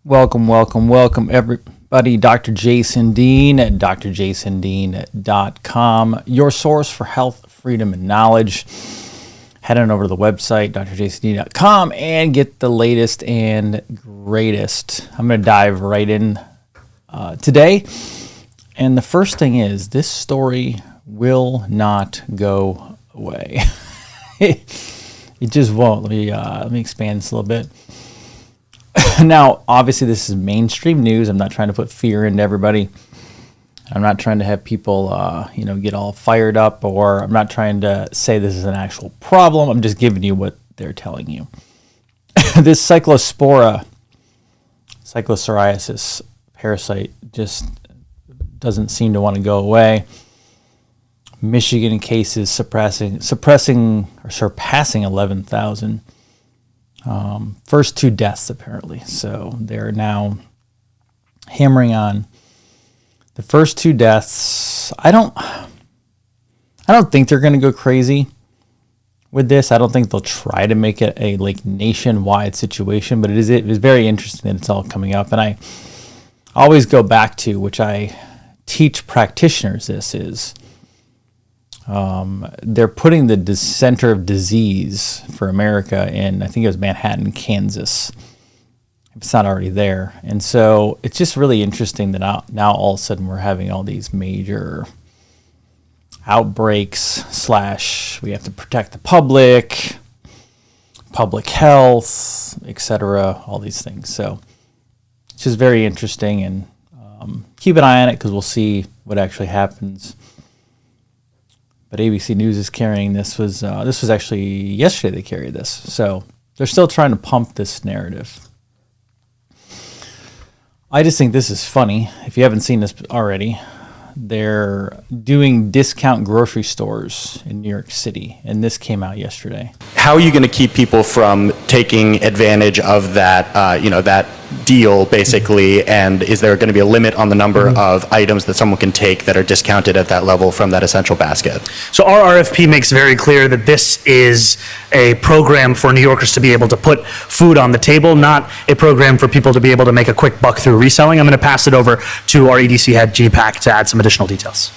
Welcome, everybody. Dr. Jason Dean at drjasondean.com, your source for health, freedom, and knowledge. Head on over to the website, drjasondean.com, and get the latest and greatest. I'm going to dive right in today. And the first thing is, this story will not go away. It just won't. Let me expand this a little bit. Now, obviously, this is mainstream news. I'm not trying to put fear into everybody. I'm not trying to have people, get all fired up, or I'm not trying to say this is an actual problem. I'm just giving you what they're telling you. This cyclosporiasis parasite just doesn't seem to want to go away. Michigan cases surpassing 11,000. First 2 deaths, apparently. So they're now hammering on the first 2 deaths. I don't think they're going to go crazy with this. I don't think they'll try to make it a nationwide situation, but it is very interesting that it's all coming up. And I always go back to, which I teach practitioners, this is they're putting the center of disease for America in, I think it was Manhattan, Kansas, if it's not already there. And so it's just really interesting that now all of a sudden we're having all these major outbreaks / we have to protect the public health, etc., all these things. So it's just very interesting, and keep an eye on it because we'll see what actually happens. But ABC News is carrying this. Was actually yesterday they carried this. So they're still trying to pump this narrative. I just think this is funny. If you haven't seen this already, they're doing discount grocery stores in New York City, and this came out yesterday. How are you going to keep people from taking advantage of that, that deal, basically, and is there going to be a limit on the number of items that someone can take that are discounted at that level from that essential basket? So our RFP makes very clear that this is a program for New Yorkers to be able to put food on the table, not a program for people to be able to make a quick buck through reselling. I'm going to pass it over to our EDC head, GPAC, to add some additional details.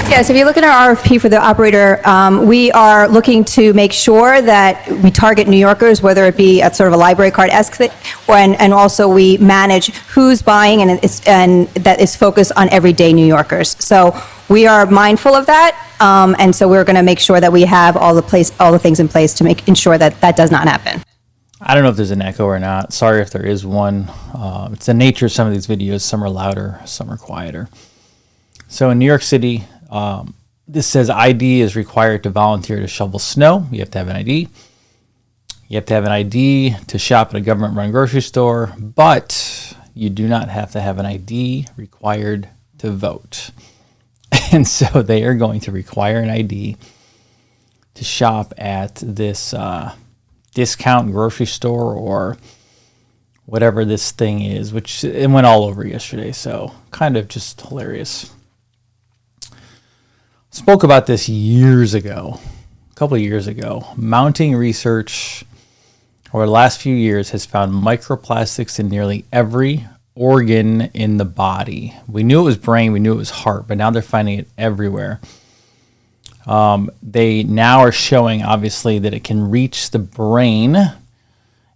Yes, if you look at our RFP for the operator, we are looking to make sure that we target New Yorkers, whether it be a sort of a library card-esque thing, and also we manage who's buying, and that is focused on everyday New Yorkers. So we are mindful of that, and so we're going to make sure that we have all the things in place to ensure that that does not happen. I don't know if there's an echo or not. Sorry if there is one. It's the nature of some of these videos. Some are louder, some are quieter. So in New York City, this says ID is required to volunteer to shovel snow. You have to have an ID. You have to have an ID to shop at a government-run grocery store, but you do not have to have an ID required to vote. And so they are going to require an ID to shop at this discount grocery store or whatever this thing is, which it went all over yesterday. So kind of just hilarious. Spoke about this a couple of years ago. Mounting research over the last few years has found microplastics in nearly every organ in the body. We knew it was brain, we knew it was heart, but now they're finding it everywhere. They now are showing, obviously, that it can reach the brain, and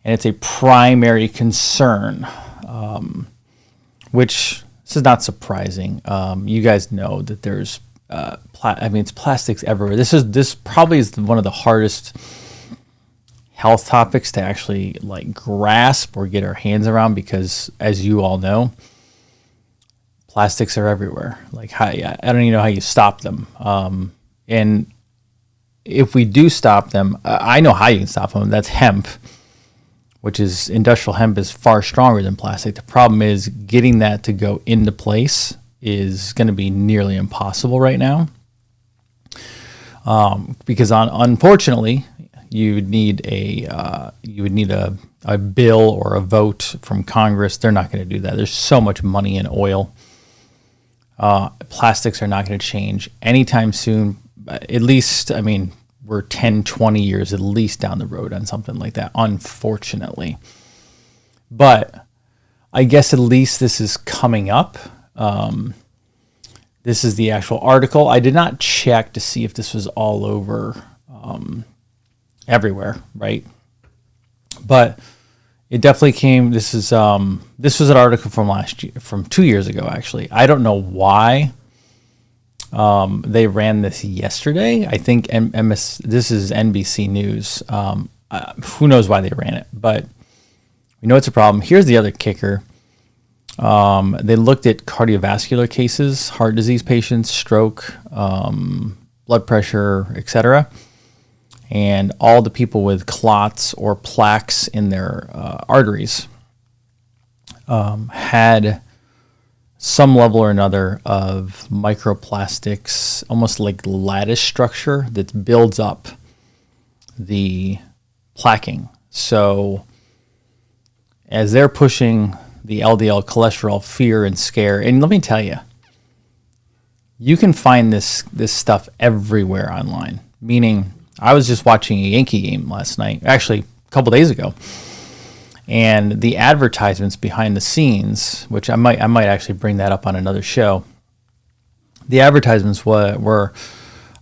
it's a primary concern, which this is not surprising. You guys know that there's it's plastics everywhere. This probably is one of the hardest health topics to actually grasp or get our hands around, because as you all know, plastics are everywhere. I don't even know how you stop them. And if we do stop them, I know how you can stop them. That's hemp, which is industrial hemp is far stronger than plastic. The problem is getting that to go into place is going to be nearly impossible right now, because unfortunately you would need a bill or a vote from Congress. They're not going to do that. There's so much money in oil. Plastics are not going to change anytime soon. At least, we're 10, 20 years at least down the road on something like that, unfortunately. But I guess at least this is coming up. This is the actual article. I did not check to see if this was all over everywhere, right? But it definitely came. This was an article from last year, from 2 years ago, actually. I don't know why they ran this yesterday. I think this is NBC News. Who knows why they ran it, but we know it's a problem. Here's the other kicker. They looked at cardiovascular cases, heart disease patients, stroke, blood pressure, etc. And all the people with clots or plaques in their arteries had some level or another of microplastics, almost like lattice structure that builds up the plaquing. So as they're pushing the LDL cholesterol fear and scare, and let me tell you, you can find this stuff everywhere online. Meaning, I was just watching a Yankee game last night, actually a couple days ago, and the advertisements behind the scenes, which I might actually bring that up on another show. The advertisements were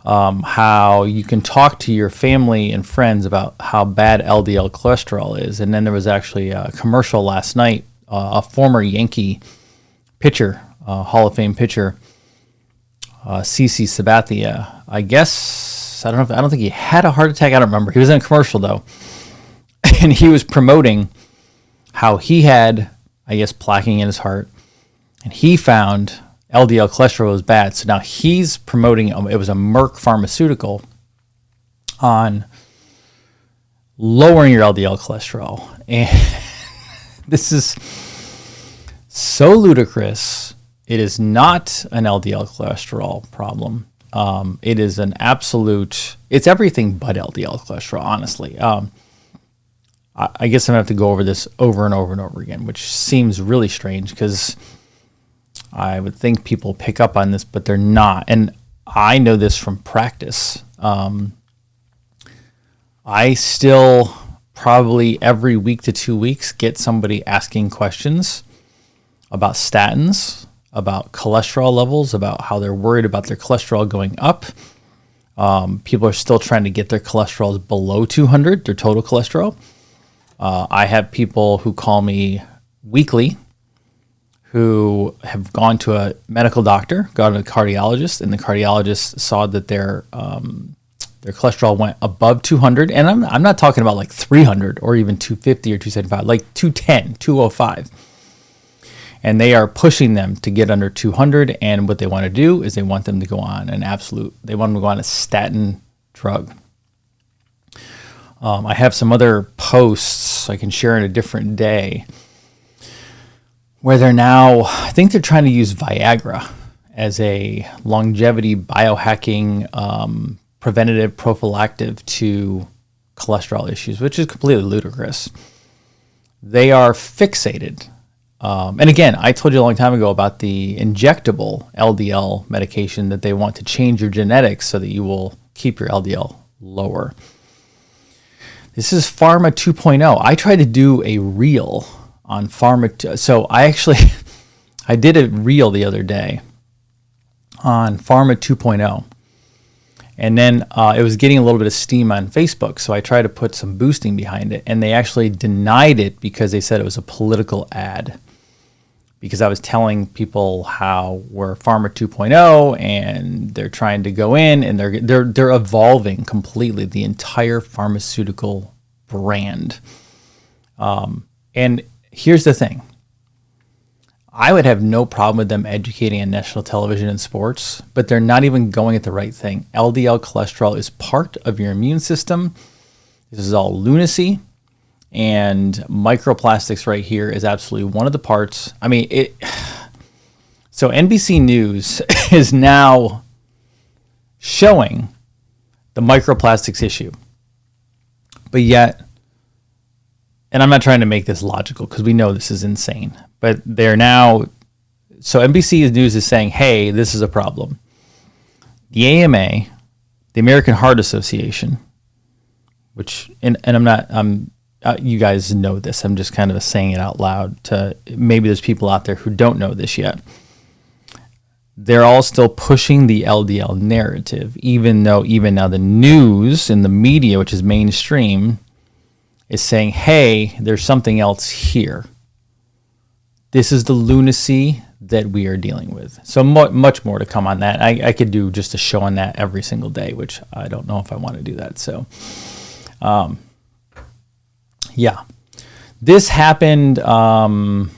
how you can talk to your family and friends about how bad LDL cholesterol is, and then there was actually a commercial last night. A former Yankee pitcher, Hall of Fame pitcher, CC Sabathia. I don't think he had a heart attack. I don't remember. He was in a commercial though, and he was promoting how he had, I guess, plaquing in his heart, and he found LDL cholesterol was bad. So now he's promoting. It was a Merck pharmaceutical on lowering your LDL cholesterol, and this is so ludicrous. It is not an LDL cholesterol problem. It is an absolute, it's everything but LDL cholesterol, honestly. I guess I'm going to have to go over this over and over and over again, which seems really strange because I would think people pick up on this, but they're not. And I know this from practice. I still probably every week to 2 weeks get somebody asking questions about statins, about cholesterol levels, about how they're worried about their cholesterol going up. People are still trying to get their cholesterol below 200, their total cholesterol. I have people who call me weekly who have gone to a medical doctor, gone to a cardiologist, and the cardiologist saw that their cholesterol went above 200. And I'm not talking about like 300 or even 250 or 275, like 210, 205. And they are pushing them to get under 200. And what they want to do is they want them to go on they want them to go on a statin drug. I have some other posts I can share in a different day where I think they're trying to use Viagra as a longevity biohacking preventative prophylactic to cholesterol issues, which is completely ludicrous. They are fixated. And again, I told you a long time ago about the injectable LDL medication that they want to change your genetics so that you will keep your LDL lower. This is Pharma 2.0. I tried to do a reel on Pharma. So I did a reel the other day on Pharma 2.0. And then it was getting a little bit of steam on Facebook. So I tried to put some boosting behind it. And they actually denied it because they said it was a political ad. Because I was telling people how we're Pharma 2.0 and they're trying to go in and they're evolving completely the entire pharmaceutical brand. And here's the thing. I would have no problem with them educating on national television and sports, but they're not even going at the right thing. LDL cholesterol is part of your immune system. This is all lunacy. And microplastics right here is absolutely one of the parts. I mean, so NBC News is now showing the microplastics issue. But yet, and I'm not trying to make this logical because we know this is insane, but they're now, so NBC News is saying, hey, this is a problem. The AMA, the American Heart Association, which, and I'm you guys know this. I'm just kind of saying it out loud to maybe there's people out there who don't know this yet. They're all still pushing the LDL narrative, even though even now the news and the media, which is mainstream, is saying, hey, there's something else here. This is the lunacy that we are dealing with. So much more to come on that. I could do just a show on that every single day, which I don't know if I want to do that. So, yeah. This happened 2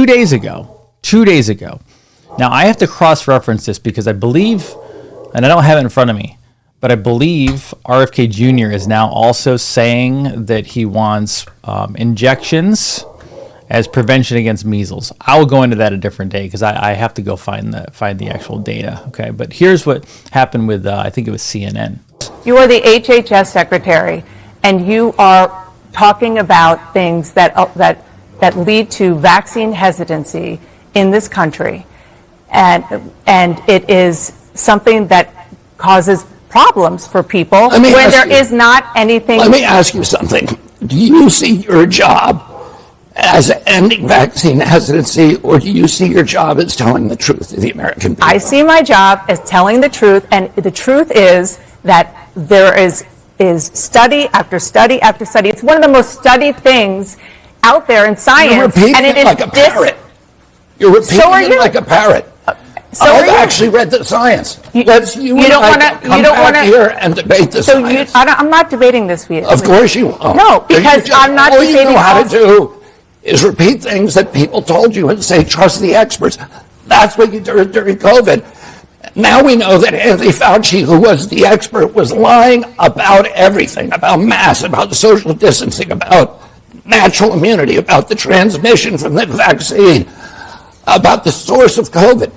days ago. 2 days ago. Now, I have to cross-reference this because I believe, and I don't have it in front of me, but I believe RFK Jr. is now also saying that he wants injections as prevention against measles. I will go into that a different day because I have to go find the actual data. Okay, but here's what happened with I think it was CNN. You are the HHS secretary, and you are talking about things that lead to vaccine hesitancy in this country, and it is something that causes problems for people when there is not anything. Let me ask you something. Do you see your job as ending vaccine hesitancy, or do you see your job as telling the truth to the American people? I see my job as telling the truth, and the truth is that there is study after study after study. It's one of the most studied things out there in science. You're repeating and it like a parrot. You're repeating it like a parrot. I've actually read the science. You don't want to come back here and debate the science. I'm not debating this with you. Of course you won't. No, because I'm not debating. All you know how to do is repeat things that people told you and say, trust the experts. That's what you did during COVID. Now we know that Anthony Fauci, who was the expert, was lying about everything, about masks, about social distancing, about natural immunity, about the transmission from the vaccine, about the source of COVID.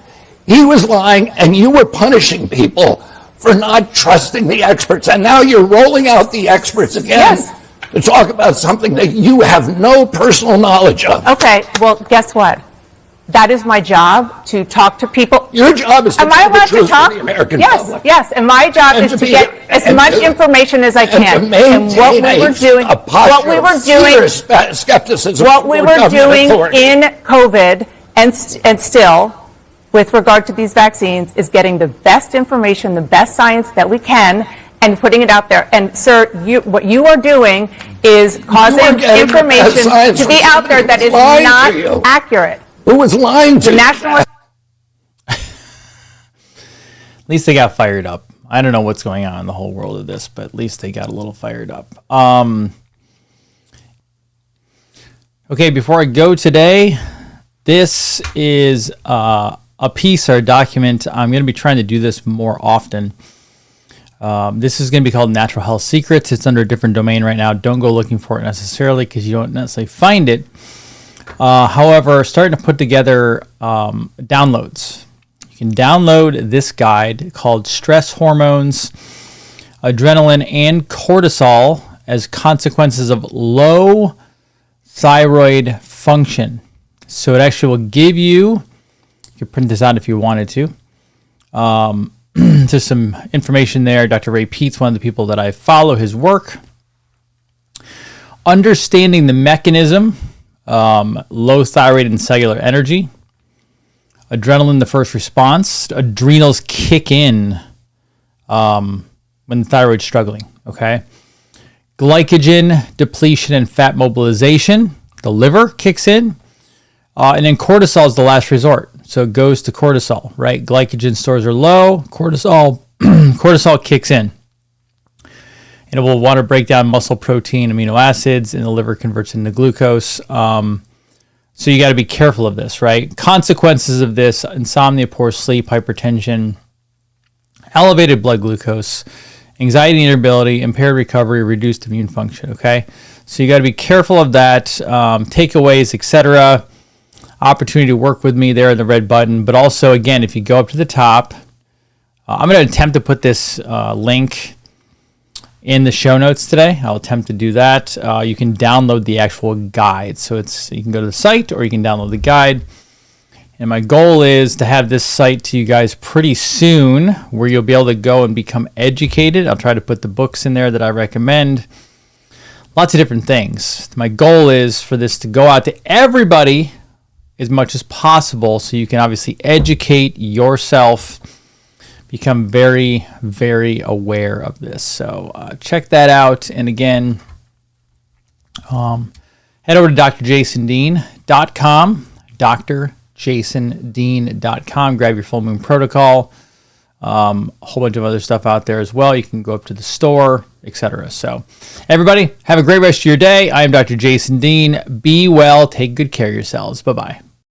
He was lying, and you were punishing people for not trusting the experts. And now you're rolling out the experts again to talk about something that you have no personal knowledge of. Okay, well, guess what? That is my job, to talk to people. Your job is to tell the truth to the American public. Yes, and my job is to get as much information as I can. And what we were doing, skepticism. What we were doing in COVID and still, with regard to these vaccines, is getting the best information, the best science that we can, and putting it out there. And sir, what you are doing is causing information to be out there that is not accurate. Who was lying to you? At least they got fired up. I don't know what's going on in the whole world of this, but at least they got a little fired up. Okay, before I go today, this is a piece or a document. I'm going to be trying to do this more often. This is going to be called Natural Health Secrets. It's under a different domain right now. Don't go looking for it necessarily because you don't necessarily find it. However, starting to put together downloads. You can download this guide called Stress Hormones, Adrenaline, and Cortisol as Consequences of Low Thyroid Function. So it actually will give you could print this out if you wanted to. There's some information there. Dr. Ray Peat's one of the people that I follow his work. Understanding the mechanism. Low thyroid and cellular energy, adrenaline, the first response. Adrenals kick in when the thyroid's struggling, okay? Glycogen depletion and fat mobilization, the liver kicks in. And then cortisol is the last resort. So it goes to cortisol, right? Glycogen stores are low, cortisol kicks in. And it will want to break down muscle protein, amino acids, and the liver converts into glucose. So you got to be careful of this, right? Consequences of this: insomnia, poor sleep, hypertension, elevated blood glucose, anxiety and irritability, impaired recovery, reduced immune function, okay? So you got to be careful of that. Takeaways, etc. Opportunity to work with me there in the red button. But also, again, if you go up to the top, I'm going to attempt to put this link in the show notes today. I'll attempt to do that. You can download the actual guide. So you can go to the site or you can download the guide. And my goal is to have this site to you guys pretty soon where you'll be able to go and become educated. I'll try to put the books in there that I recommend. lots of different things. My goal is for this to go out to everybody as much as possible so you can obviously educate yourself, become very, very aware of this. So check that out. And again, head over to drjasondean.com, drjasondean.com. Grab your full moon protocol. A whole bunch of other stuff out there as well. You can go up to the store, etc. So everybody, have a great rest of your day. I am Dr. Jason Dean. Be well. Take good care of yourselves. Bye-bye.